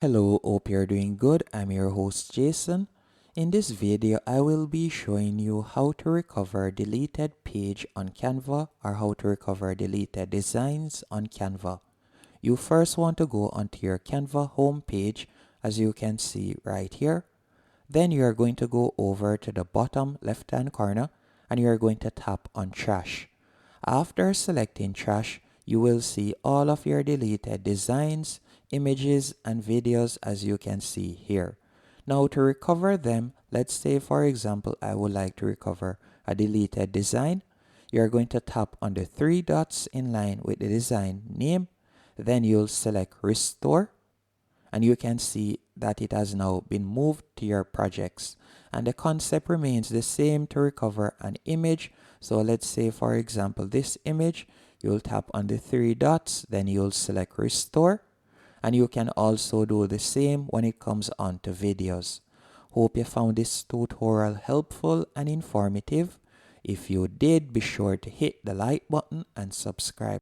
Hello, hope you're doing good. I'm your host Jason. In this video, I will be showing you how to recover deleted page on Canva or how to recover deleted designs on Canva. You first want to go onto your Canva home page, as you can see right here. Then you are going to go over to the bottom left hand corner and you are going to tap on trash. After selecting trash, you will see all of your deleted designs, images, and videos as you can see here. Now to recover them, let's say for example, I would like to recover a deleted design. You're going to tap on the three dots in line with the design name. Then you'll select restore and you can see that it has now been moved to your projects, and the concept remains the same to recover an image. So let's say for example this image, you'll tap on the three dots, then you'll select restore, and you can also do the same when it comes on to videos. Hope you found this tutorial helpful and informative. If you did, be sure to hit the like button and subscribe.